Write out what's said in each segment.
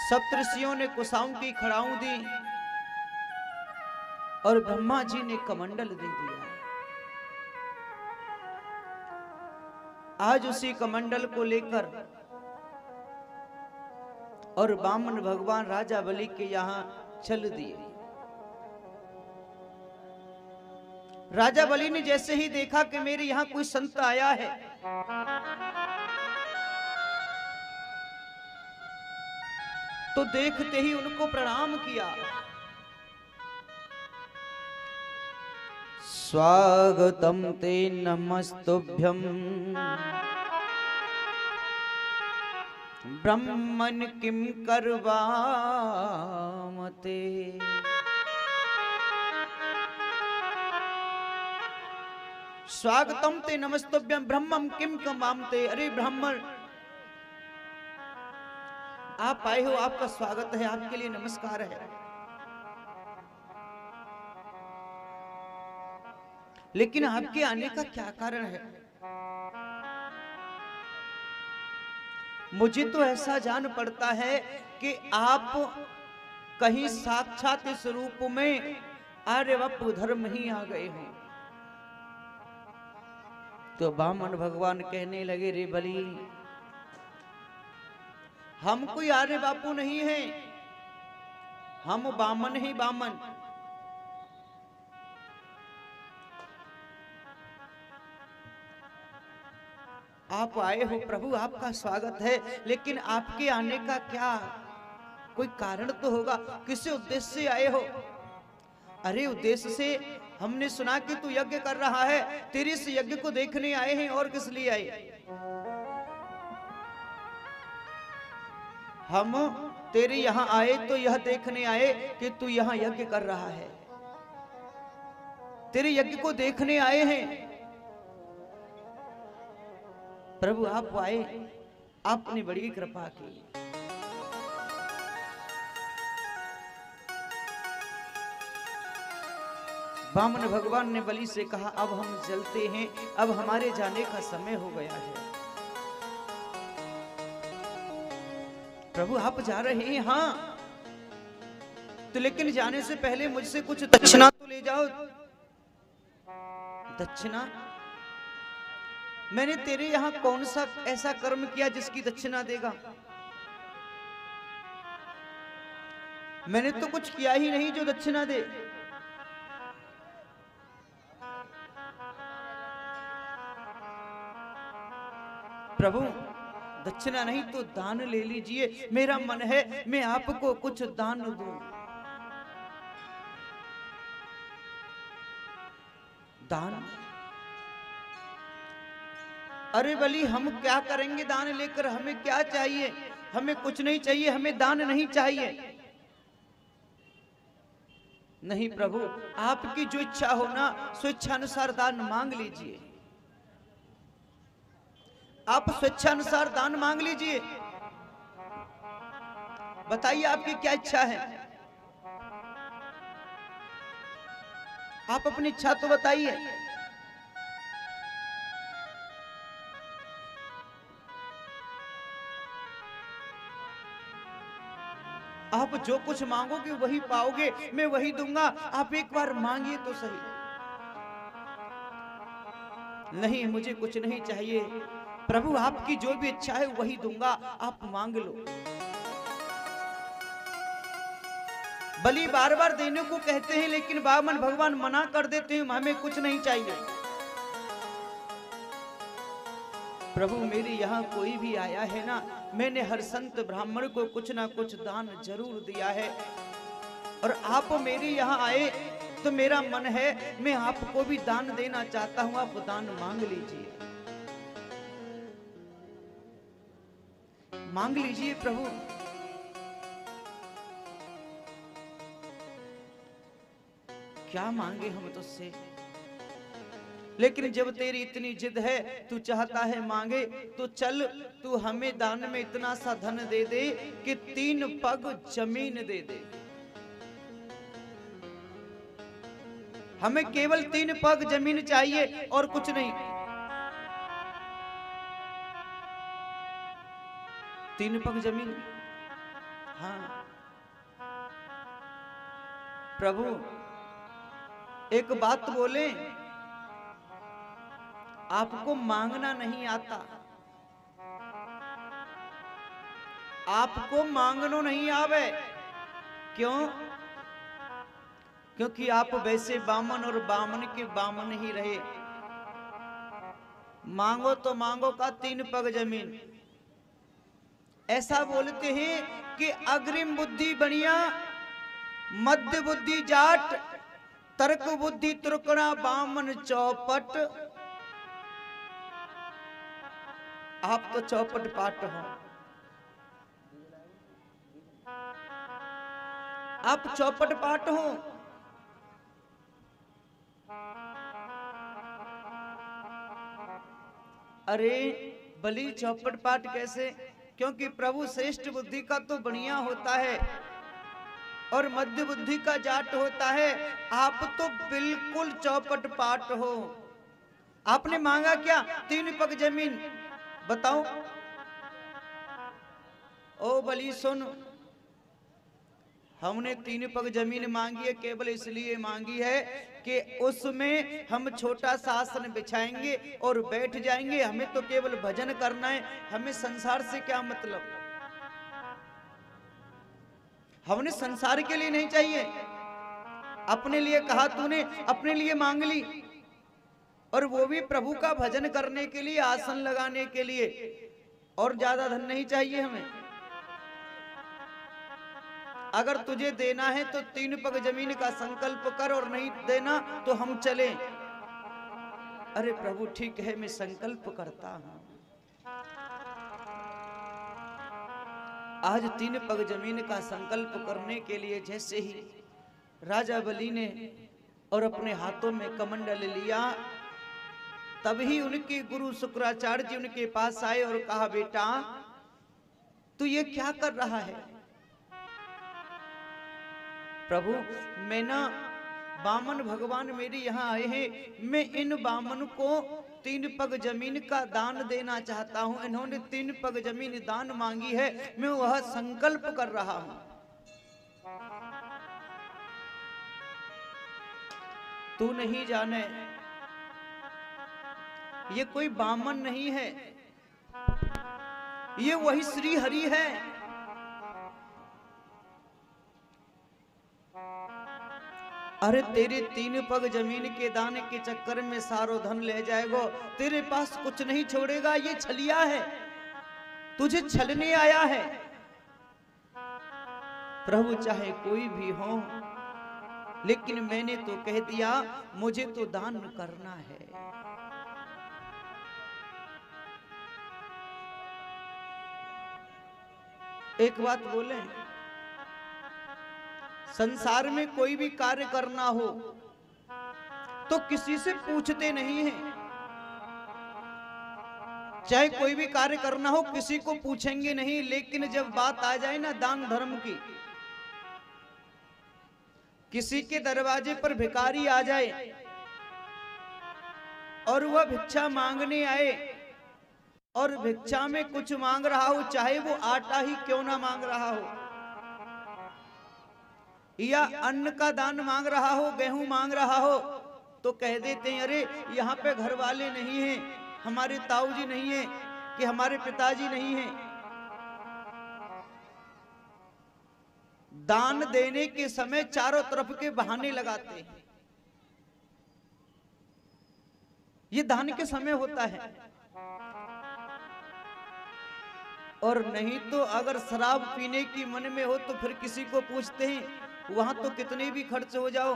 सप्तऋषियों ने कुशाओं की खड़ाऊं दी और ब्रह्मा जी ने कमंडल दे दिया। आज उसी कमंडल को लेकर और वामन भगवान राजा बलि के यहां चल दिए। राजा बलि ने जैसे ही देखा कि मेरे यहां कोई संत आया है, तो देखते ही उनको प्रणाम किया। स्वागतम ते नमस्तुभ्यं ब्रह्मन् किं करवामते। स्वागतम ते नमस्तुभ्यं ब्रह्मं किं करवामते। अरे ब्राह्मण, आप आए हो, आपका स्वागत है, आपके लिए नमस्कार है। लेकिन आपके आने का क्या कारण है? मुझे तो ऐसा जान पड़ता है कि आप कहीं साक्षात इस रूप में आर्यवप धर्म ही आ गए हो। तो वामन भगवान कहने लगे, रे बलि, हम कोई आर्य बापू नहीं है, हम वामन ही वामन। आप आए हो प्रभु, आपका स्वागत है, लेकिन आपके आने का क्या कोई कारण तो होगा, किस उद्देश्य से आए हो? अरे उद्देश्य से हमने सुना कि तू यज्ञ कर रहा है, तेरे इस यज्ञ को देखने आए हैं, और किस लिए आए? हम तेरे यहां आए तो यह देखने आए कि तू यहां यज्ञ कर रहा है, तेरे यज्ञ को देखने आए हैं। प्रभु आप आए, आपने बड़ी कृपा की। वामन भगवान ने बलि से कहा, अब हम चलते हैं, अब हमारे जाने का समय हो गया है। प्रभु आप जा रहे हैं? हाँ, तो लेकिन जाने से पहले मुझसे कुछ दक्षिणा तो ले जाओ। दक्षिणा? मैंने तेरे यहां कौन सा ऐसा कर्म किया जिसकी दक्षिणा देगा? मैंने तो कुछ किया ही नहीं जो दक्षिणा दे। प्रभु दक्षिणा नहीं तो दान ले लीजिए, मेरा मन है मैं आपको कुछ दान दूं। दान? अरे बलि, हम क्या करेंगे दान लेकर? हमें क्या चाहिए? हमें कुछ नहीं चाहिए, हमें दान नहीं चाहिए। नहीं प्रभु, आपकी जो इच्छा हो ना, स्वेच्छानुसार दान मांग लीजिए। आप स्वेच्छानुसार दान मांग लीजिए। बताइए आपकी क्या इच्छा है? आप अपनी इच्छा तो बताइए। आप जो कुछ मांगोगे वही पाओगे, मैं वही दूंगा। आप एक बार मांगिए तो सही। नहीं, मुझे कुछ नहीं चाहिए प्रभु, आपकी जो भी इच्छा है वही दूंगा, आप मांग लो। बलि बार बार देने को कहते हैं, लेकिन वामन भगवान मना कर देते हैं, हमें कुछ नहीं चाहिए। प्रभु मेरे यहाँ कोई भी आया है ना, मैंने हर संत ब्राह्मण को कुछ ना कुछ दान जरूर दिया है, और आप मेरे यहाँ आए तो मेरा मन है मैं आपको भी दान देना चाहता हूं, आप दान मांग लीजिए। मांग लीजिए प्रभु। क्या मांगे हम तुझसे? लेकिन जब तेरी इतनी जिद है, तू चाहता है मांगे, तो चल तू हमें दान में इतना सा धन दे दे कि 3 पग जमीन दे दे। हमें केवल 3 पग जमीन चाहिए और कुछ नहीं। 3 पग जमीन? हाँ प्रभु एक बात बोले, आपको मांगना नहीं आता, आपको मांगनो नहीं आवे। क्यों? क्योंकि आप वैसे बामन और बामन के बामन ही रहे। मांगो तो मांगो का 3 पग जमीन। ऐसा बोलते हैं कि अग्रिम बुद्धि बनिया, मध्य बुद्धि जाट, तर्क बुद्धि तुर्कड़ा, बामन चौपट। आप तो चौपट पाट हो, आप चौपट पाट हो। अरे बलि चौपट पाट कैसे? क्योंकि प्रभु श्रेष्ठ बुद्धि का तो बढ़िया होता है और मध्य बुद्धि का जाट होता है। आप तो बिल्कुल चौपट पाट हो। आपने मांगा क्या? 3 पग जमीन। बताओ। ओ बलि सुन, हमने 3 पग जमीन मांगी है, केवल इसलिए मांगी है कि उसमें हम छोटा सा आसन बिछाएंगे और बैठ जाएंगे। हमें तो केवल भजन करना है, हमें संसार से क्या मतलब। हमने संसार के लिए नहीं चाहिए। अपने लिए कहा तूने, अपने लिए मांग ली, और वो भी प्रभु का भजन करने के लिए, आसन लगाने के लिए। और ज्यादा धन नहीं चाहिए हमें। अगर तुझे देना है तो 3 पग जमीन का संकल्प कर, और नहीं देना तो हम चलें। अरे प्रभु ठीक है, मैं संकल्प करता हूं। आज 3 पग जमीन का संकल्प करने के लिए जैसे ही राजा बलि ने और अपने हाथों में कमंडल लिया, तभी उनके गुरु शुक्राचार्य जी उनके पास आए और कहा, बेटा तू ये क्या कर रहा है? प्रभु मैं ना, बामन भगवान मेरे यहाँ आए हैं, मैं इन बामन को 3 पग जमीन का दान देना चाहता हूं। इन्होंने 3 पग जमीन दान मांगी है, मैं वह संकल्प कर रहा हूं। तू नहीं जाने, ये कोई बामन नहीं है, ये वही श्री हरि है। अरे तेरे 3 पग जमीन के दान के चक्कर में सारो धन ले जाएगा, तेरे पास कुछ नहीं छोड़ेगा। ये छलिया है, तुझे छलने आया है। प्रभु चाहे कोई भी हो, लेकिन मैंने तो कह दिया, मुझे तो दान करना है। एक बात बोले, संसार में कोई भी कार्य करना हो तो किसी से पूछते नहीं हैं। चाहे कोई भी कार्य करना हो किसी को पूछेंगे नहीं, लेकिन जब बात आ जाए ना दान धर्म की, किसी के दरवाजे पर भिखारी आ जाए और वह भिक्षा मांगने आए और भिक्षा में कुछ मांग रहा हो, चाहे वो आटा ही क्यों ना मांग रहा हो, या अन्न का दान मांग रहा हो, गेहूं मांग रहा हो, तो कह देते हैं अरे यहाँ पे घर वाले नहीं हैं, हमारे ताऊ जी नहीं है, कि हमारे पिताजी नहीं हैं। दान देने के समय चारों तरफ के बहाने लगाते हैं। ये दान के समय होता है। और नहीं तो अगर शराब पीने की मन में हो तो फिर किसी को पूछते हैं, वहां तो कितने भी खर्च हो जाओ।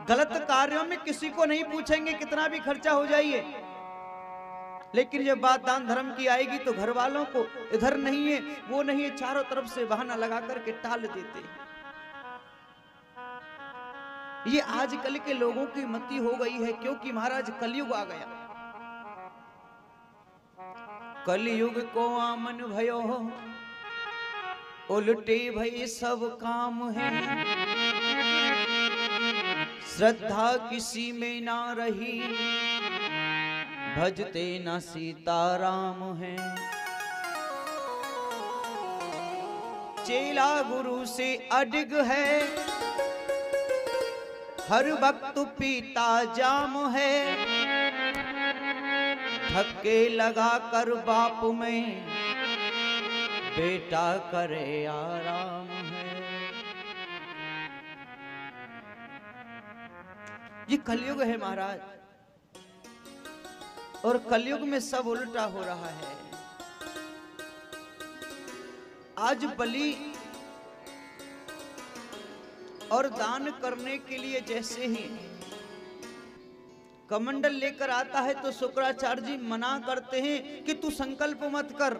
गलत कार्यों में किसी को नहीं पूछेंगे कितना भी खर्चा हो जाइए, लेकिन जब बात दान धर्म की आएगी तो घर वालों को इधर नहीं है, वो नहीं है, चारों तरफ से बहाना लगा करके टाल देते हैं। ये आजकल के लोगों की मति हो गई है, क्योंकि महाराज कलयुग आ गया। कलयुग को आमन भयो, उल्टे भई सब काम है। श्रद्धा किसी में ना रही, भजते न सीताराम है। चेला गुरु से अडिग है, हर वक्त पीता जाम है, धक्के लगा कर बाप में बेटा करे आराम है। ये कलयुग है महाराज, और कलयुग में सब उल्टा हो रहा है। आज बलि और दान करने के लिए जैसे ही कमंडल लेकर आता है तो शुक्राचार्य जी मना करते हैं कि तू संकल्प मत कर,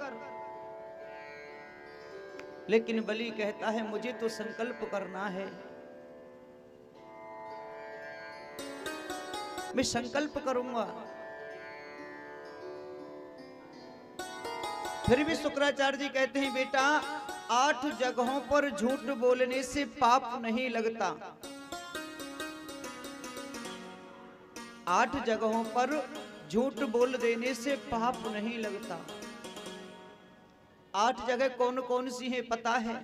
लेकिन बलि कहता है मुझे तो संकल्प करना है, मैं संकल्प करूंगा। फिर भी शुक्राचार्य जी कहते हैं बेटा 8 जगहों पर झूठ बोलने से पाप नहीं लगता, 8 जगहों पर झूठ बोल देने से पाप नहीं लगता। 8 जगह कौन कौन सी हैं पता है?